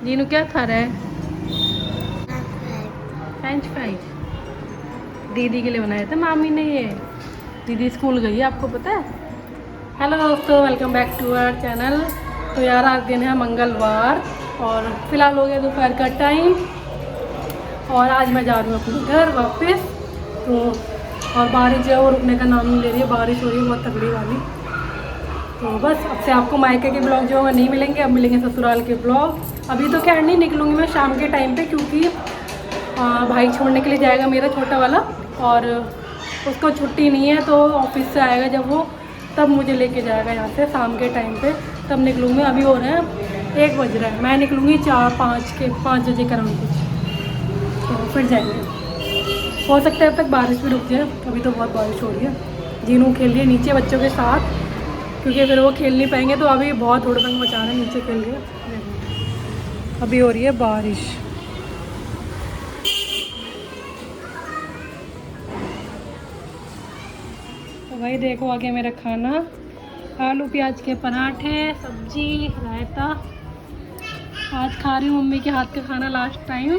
जीनू क्या खा रहा है? फ्रेंच फ्राइज दीदी के लिए बनाए थे मामी ने ये। दीदी स्कूल गई है, आपको पता है। हेलो दोस्तों, welcome back to our channel. तो यार आज दिन है मंगलवार और फिलहाल हो गया दोपहर का टाइम और आज मैं जा रही हूँ अपने घर वापस। तो और बारिश जो है वो रुकने का नाम नहीं ले रही है, बारिश हो रही है बहुत तगड़ी वाली। तो बस अब से आपको मायके के ब्लॉग जो है नहीं मिलेंगे, अब मिलेंगे ससुराल के ब्लॉग। अभी तो खैर नहीं निकलूँगी मैं शाम के टाइम पे, क्योंकि भाई छोड़ने के लिए जाएगा मेरा छोटा वाला और उसको छुट्टी नहीं है, तो ऑफिस से आएगा जब वो तब मुझे लेके जाएगा यहाँ से शाम के टाइम पे, तब निकलूँगी। अभी हो रहे हैं 1 बज रहा है, मैं निकलूँगी 5 बजे का राउंड कुछ, तो फिर जाएंगे। हो सकता है अब तक बारिश भी रुक जाए, अभी तो बहुत बारिश हो रही है। जीनू खेल रही है नीचे बच्चों के साथ, क्योंकि फिर वो खेल नहीं पाएंगे, तो अभी बहुत हुड़दंग मचा रहे हैं नीचे खेल रहे। अभी हो रही है बारिश। तो भाई देखो आगे मेरा खाना, आलू प्याज के पराठे, सब्जी, रायता। आज खा रही हूँ मम्मी के हाथ का खाना लास्ट टाइम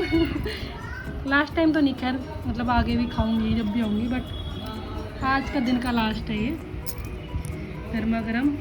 लास्ट टाइम तो नहीं, खैर मतलब आगे भी खाऊंगी जब भी आऊँगी, बट आज का दिन का लास्ट है ये। गर्मा गर्म।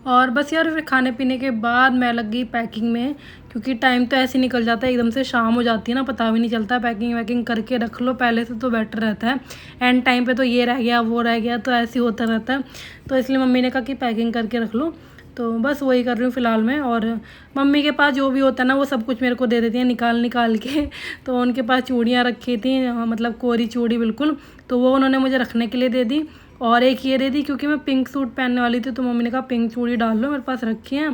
और बस यार फिर खाने पीने के बाद मैं लग गई पैकिंग में, क्योंकि टाइम तो ऐसे निकल जाता है, एकदम से शाम हो जाती है ना, पता भी नहीं चलता। पैकिंग वैकिंग करके रख लो पहले से तो बेटर रहता है, एंड टाइम पे तो ये रह गया वो रह गया, तो ऐसे ही होता रहता है। तो इसलिए मम्मी ने कहा कि पैकिंग करके रख लो, तो बस वही कर रही हूँ फ़िलहाल में। और मम्मी के पास जो भी होता है ना वो सब कुछ मेरे को दे देती हैं निकाल निकाल के तो उनके पास चूड़ियाँ रखी थी, मतलब कोरी चूड़ी बिल्कुल, तो वो उन्होंने मुझे रखने के लिए दे दी। और एक ये दे दी क्योंकि मैं पिंक सूट पहनने वाली थी, तो मम्मी ने कहा पिंक चूड़ी डाल लो, मेरे पास रखी हैं।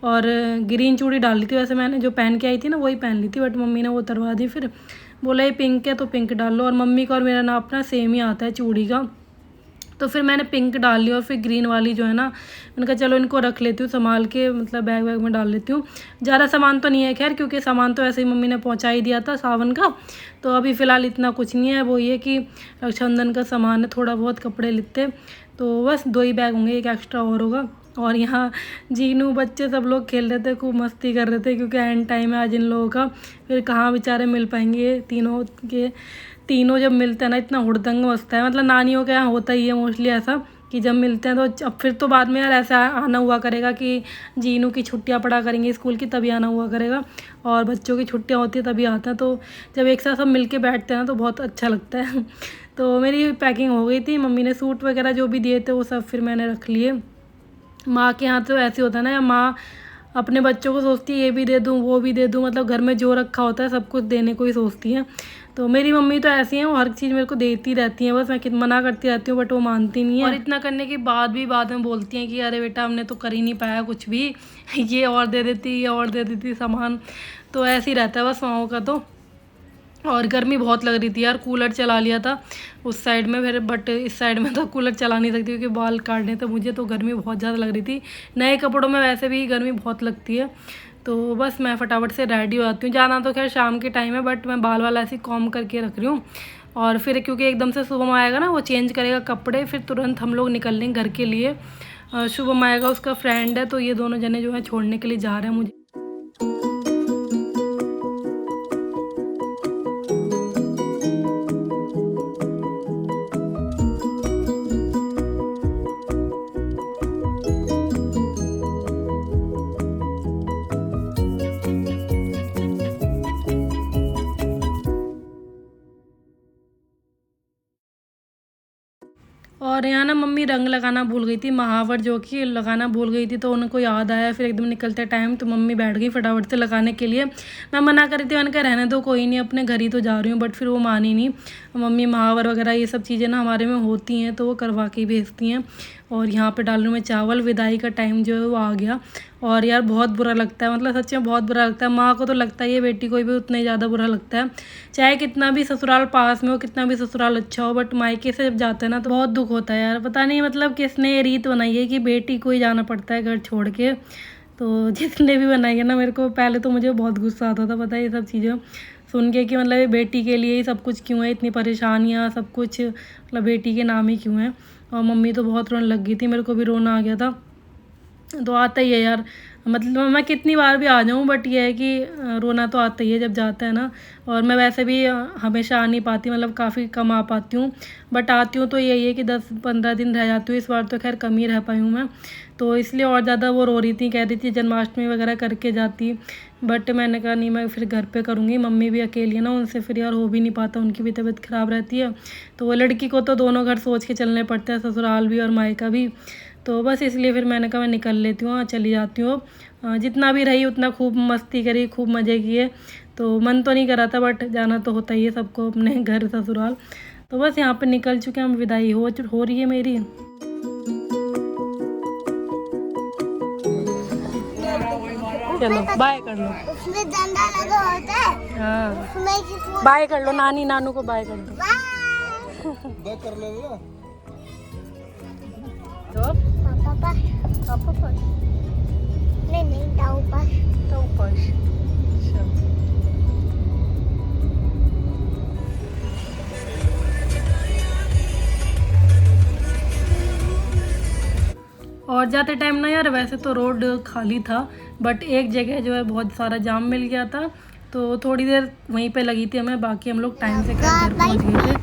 और ग्रीन चूड़ी डाल ली थी, वैसे मैंने जो पहन के आई थी ना वही पहन ली थी, बट मम्मी ने वो उतरवा दी। फिर बोला ये पिंक है तो पिंक डाल लो, और मम्मी का और मेरा नाप ना सेम ही आता है चूड़ी का, तो फिर मैंने पिंक डाल ली। और फिर ग्रीन वाली जो है ना, मैंने कहा चलो इनको रख लेती हूँ संभाल के, मतलब बैग वैग में डाल लेती हूँ। ज़्यादा सामान तो नहीं है खैर, क्योंकि सामान तो ऐसे ही मम्मी ने पहुँचा ही दिया था सावन का, तो अभी फ़िलहाल इतना कुछ नहीं है। वो ये कि रक्षाबंधन का सामान है, थोड़ा बहुत कपड़े लित्ते, तो बस 2 ही बैग होंगे, एक एक्स्ट्रा और होगा। और यहाँ जीनू बच्चे सब लोग खेल रहे थे, खूब मस्ती कर रहे थे, क्योंकि एंड टाइम है आज इन लोगों का, फिर कहाँ बेचारे मिल पाएंगे तीनों के। तीनों जब मिलते हैं ना इतना हुड़दंग मचता है, मतलब नानियों के यहाँ होता ही है मोस्टली ऐसा कि जब मिलते हैं तो अब फिर तो बाद में यार ऐसा आना हुआ करेगा कि जीनू की छुट्टियां पड़ा करेंगी स्कूल की, तभी आना हुआ करेगा, और बच्चों की छुट्टियां होती है तभी आता है। तो जब एक साथ सब मिल के बैठते हैं ना तो बहुत अच्छा लगता है तो मेरी पैकिंग हो गई थी, मम्मी ने सूट वगैरह जो भी दिए थे वो सब फिर मैंने रख लिए। माँ के यहाँ तो ऐसे होता है ना, या माँ अपने बच्चों को सोचती है ये भी दे दूँ वो भी दे दूँ, मतलब घर में जो रखा होता है सब कुछ देने को ही सोचती है। तो मेरी मम्मी तो ऐसी हैं, वो हर चीज़ मेरे को देती रहती हैं, बस मैं मना करती रहती हूँ बट वो मानती नहीं है। और इतना करने के बाद में बोलती हैं कि अरे बेटा हमने तो कर ही नहीं पाया कुछ भी ये और दे देती, ये और दे देती सामान, तो ऐसे ही रहता है बस माओ का तो। और गर्मी बहुत लग रही थी यार, कूलर चला लिया था उस साइड में फिर, बट इस साइड में तो कूलर चला नहीं सकती क्योंकि बाल काटने थे मुझे, तो गर्मी बहुत ज़्यादा लग रही थी। नए कपड़ों में वैसे भी गर्मी बहुत लगती है, तो बस मैं फटाफट से रेडी हो जाती हूँ। जाना तो खैर शाम के टाइम है, बट मैं बाल वाला ऐसे कॉम करके रख रही हूँ। और फिर क्योंकि एकदम से शुभम आएगा ना, वो चेंज करेगा कपड़े, फिर तुरंत हम लोग निकल लेंगे घर के लिए। शुभम आएगा, उसका फ्रेंड है, तो ये दोनों जने जो है छोड़ने के लिए जा रहे हैं मुझे। और यहाँ ना मम्मी रंग लगाना भूल गई थी, महावर जो कि लगाना भूल गई थी, तो उनको याद आया फिर एकदम निकलते टाइम, तो मम्मी बैठ गई फटाफट से लगाने के लिए। मैं मना कर रही थी, मैंने कहा रहने दो कोई नहीं, अपने घर ही तो जा रही हूँ, बट फिर वो मानी नहीं। मम्मी महावर वगैरह ये सब चीज़ें ना हमारे में होती हैं, तो वो करवा के भेजती हैं। और यहाँ पे डाल रही हूँ मैं चावल, विदाई का टाइम जो है वो आ गया। और यार बहुत बुरा लगता है, मतलब सच में बहुत बुरा लगता है। माँ को तो लगता है ये, बेटी को भी उतना ही ज़्यादा बुरा लगता है, चाहे कितना भी ससुराल पास में हो, कितना भी ससुराल अच्छा हो, बट मायके से जब जाते हैं ना तो बहुत दुख होता है यार। पता नहीं मतलब किसने ये रीत बनाई है कि बेटी को ही जाना पड़ता है घर छोड़ के, तो जिसने भी बनाई है ना, मेरे को पहले तो मुझे बहुत गुस्सा आता था, पता है ये सब चीज़ें सुन के कि मतलब ये बेटी के लिए ही सब कुछ क्यों है, इतनी परेशानियाँ सब कुछ मतलब बेटी के नाम ही क्यों है। और मम्मी तो बहुत रोने लग गई थी, मेरे को भी रोना आ गया था। तो आता ही है यार, मतलब मैं कितनी बार भी आ जाऊँ बट ये है कि रोना तो आता ही है जब जाता है ना। और मैं वैसे भी हमेशा आ नहीं पाती, मतलब काफ़ी कम आ पाती हूँ, बट आती हूँ तो यही है कि 10-15 दिन रह जाती हूँ। इस बार तो खैर कम ही रह पाई हूँ मैं, तो इसलिए और ज़्यादा वो रो रही थी, कह रही थी जन्माष्टमी वगैरह करके जाती, बट मैंने कहा नहीं, मैं फिर घर पे करूँगी। मम्मी भी अकेली है ना, उनसे फिर यार हो भी नहीं पाता, उनकी भी तबीयत ख़राब रहती है। तो वो लड़की को तो दोनों घर सोच के चलने पड़ते हैं, ससुराल भी और मायका भी। तो बस इसलिए फिर मैंने कहा मैं निकल लेती हूँ, चली जाती हूँ। जितना भी रही उतना खूब मस्ती करी, खूब मज़े किए। तो मन तो नहीं करा था बट जाना तो होता ही है सबको अपने घर ससुराल। तो बस यहाँ पे निकल चुके हैं हम, विदाई हो रही है मेरी। चलो बाय कर लो। उसमें डंडा लगा होता है। हाँ बाय कर लो, नानी नानू को बाय कर दो। बाय कर लो ना। तो पापा नहीं ताऊ पास। और जाते टाइम ना यार वैसे तो रोड खाली था, बट एक जगह जो है बहुत सारा जाम मिल गया था, तो थोड़ी देर वहीं पे लगी थी हमें। बाकी हम लोग टाइम से घर पहुंच गए थे।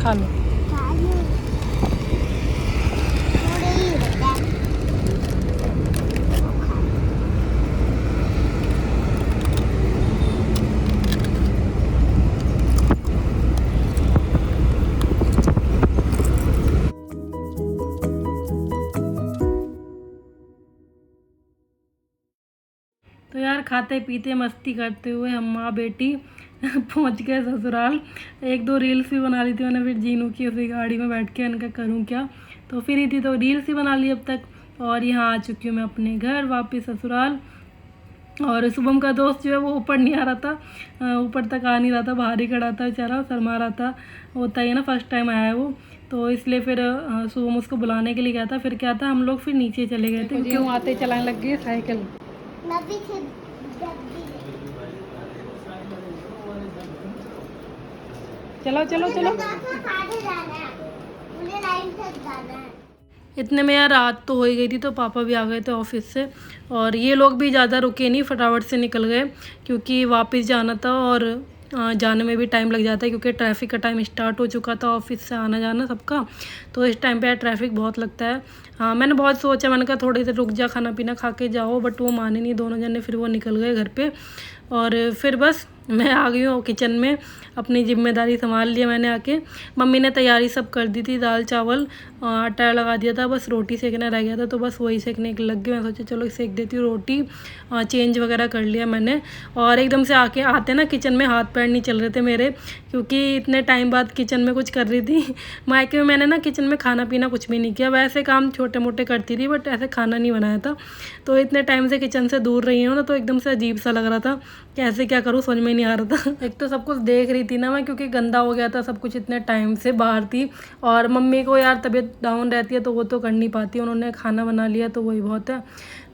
खा लो। तो यार खाते पीते मस्ती करते हुए हम माँ बेटी पहुँच गए ससुराल। 1-2 रील्स भी बना ली थी मैंने फिर जीनू की, उसी गाड़ी में बैठ के उनका करूँ क्या, तो फिर ही थी तो रील्स ही बना ली अब तक। और यहाँ आ चुकी हूँ मैं अपने घर वापस ससुराल। और शुभम का दोस्त जो है वो ऊपर नहीं आ रहा था, ऊपर तक आ नहीं रहा था, बाहर ही खड़ा था बेचारा, शर्मा रहा था। होता ही है ना, फर्स्ट टाइम आया है वो, तो इसलिए फिर शुभम उसको बुलाने के लिए गया था। फिर क्या था, हम लोग फिर नीचे चले गए थे क्योंकि आते ही चलाने लग गई साइकिल। चलो चलो चलो। इतने में यार रात तो हो ही गई थी, तो पापा भी आ गए थे ऑफिस से, और ये लोग भी ज़्यादा रुके नहीं, फटाफट से निकल गए क्योंकि वापस जाना था। और जाने में भी टाइम लग जाता है क्योंकि ट्रैफिक का टाइम स्टार्ट हो चुका था, ऑफिस से आना जाना सबका, तो इस टाइम पे यार ट्रैफिक बहुत लगता है। हाँ मैंने बहुत सोचा, मैंने कहा थोड़ी देर रुक जा, खाना पीना खा के जाओ, बट वो माने नहीं दोनों जने, फिर वो निकल गए घर पे। और फिर बस मैं आ गई हूँ किचन में, अपनी जिम्मेदारी संभाल लिया मैंने आके। मम्मी ने तैयारी सब कर दी थी, दाल चावल आटा लगा दिया था, बस रोटी सेकना रह गया था, तो बस वही सेकने लग गए। मैं सोचा चलो सेक देती हूँ रोटी, चेंज वगैरह कर लिया मैंने। और एकदम से आते ना किचन में हाथ पैर नहीं चल रहे थे मेरे, क्योंकि इतने टाइम बाद किचन में कुछ कर रही थी। मायके में मैंने ना किचन में खाना पीना कुछ भी नहीं किया, वैसे काम छोटे मोटे करती थी बट ऐसे खाना नहीं बनाया था। तो इतने टाइम से किचन से दूर रही हूँ ना, तो एकदम से अजीब सा लग रहा था, कैसे क्या करूँ समझ में नहीं आ रहा था। एक तो सब कुछ देख रही थी ना मैं, क्योंकि गंदा हो गया था सब कुछ, इतने टाइम से बाहर थी। और मम्मी को यार तबीयत डाउन रहती है तो वो तो कर नहीं पाती, उन्होंने खाना बना लिया तो वही बहुत है।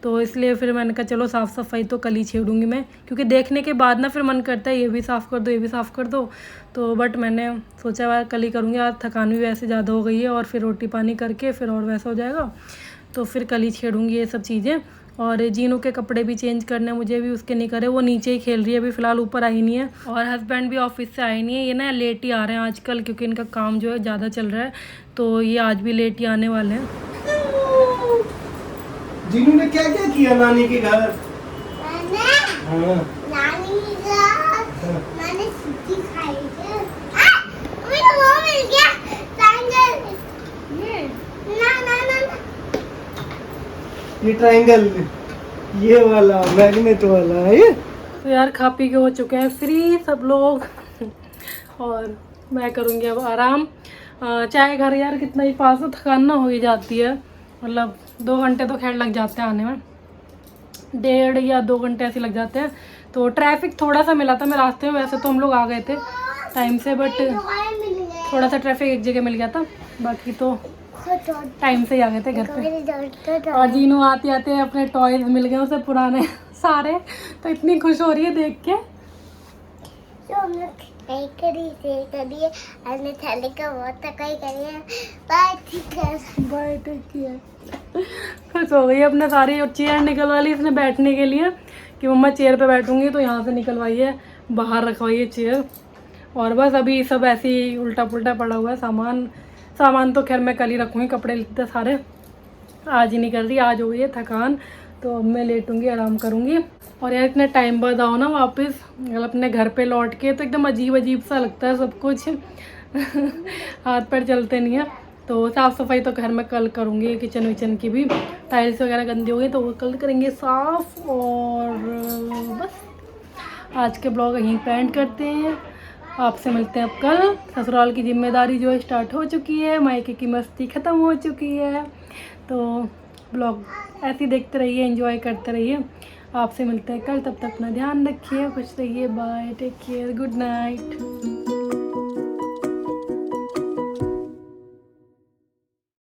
तो इसलिए फिर मैंने कहा चलो साफ़ सफाई तो कल ही छेड़ूंगी मैं, क्योंकि देखने के बाद ना फिर मन करता है ये भी साफ़ कर दो, ये भी साफ़ कर दो। तो बट मैंने सोचा यार कल ही करूँगी, आज थकान भी वैसे ज़्यादा हो गई है, और फिर रोटी पानी करके फिर और वैसा हो जाएगा, तो फिर कल ही छेड़ूंगी ये सब चीज़ें। और जीनू के कपड़े भी चेंज करने, मुझे भी उसके नहीं करे, वो नीचे ही खेल रही है अभी फ़िलहाल, ऊपर आई नहीं है। और हस्बैंड भी ऑफिस से आए नहीं है, ये ना लेट ही आ रहे हैं आजकल, क्योंकि इनका काम जो है ज़्यादा चल रहा है, तो ये आज भी लेट ही आने वाले हैं। जीनू ने क्या क्या किया नानी के घर? मैंने सब्जी खाई थी। मुझे वो मिल गया ट्रायंगल। ये ट्रायंगल, ये वाला मैग्नेट वाला है ये। तो यार खा पी के हो चुके हैं फ्री सब लोग, और मैं करूँगी अब आराम। चाहे घर यार कितना ही पास हो, थकान ना हो ही जाती है, मतलब 2 घंटे तो खैर लग जाते हैं आने में, 1.5 या 2 घंटे ऐसे लग जाते हैं। तो ट्रैफिक थोड़ा सा मिला था मैं रास्ते में, वैसे तो हम लोग आ गए थे टाइम से, बट थोड़ा सा ट्रैफिक एक जगह मिल गया था, बाकी तो टाइम से ही आ गए थे घर पे। और जीनू आते आते अपने टॉयज मिल गए उसे पुराने सारे, तो इतनी खुश हो रही है देख के। Bye take care. खुश हो गई अपने सारी, और चेयर निकलवा ली इसने बैठने के लिए कि मम्मा चेयर पे बैठूंगी, तो यहाँ से निकलवाई है, बाहर रखवाई है चेयर। और बस अभी सब ऐसे ही उल्टा पुल्टा पड़ा हुआ है सामान तो खैर मैं कल ही रखूँगी, कपड़े लिखते सारे आज ही नहीं कर रही, आज हो गई है थकान, तो अब मैं लेटूंगी, आराम करूँगी। और यार इतने टाइम बाद आओ ना वापस मतलब अपने घर पे लौट के, तो एकदम अजीब अजीब सा लगता है सब कुछ हाथ पैर चलते नहीं है। तो साफ़ सफाई तो घर में कल करूँगी, किचन विचन की भी, टाइल्स वगैरह गंदी हो गई तो वो कल करेंगे साफ़। और बस आज के ब्लॉग यहीं पे एंड करते हैं, आपसे मिलते हैं अब कल। ससुराल की जिम्मेदारी जो है स्टार्ट हो चुकी है, मायके की मस्ती ख़त्म हो चुकी है, तो ब्लॉग ऐसे ही देखते रहिए, एंजॉय करते रहिए। आपसे मिलते हैं कल, तब तक अपना ध्यान रखिए, खुश रहिए, bye take care, good night.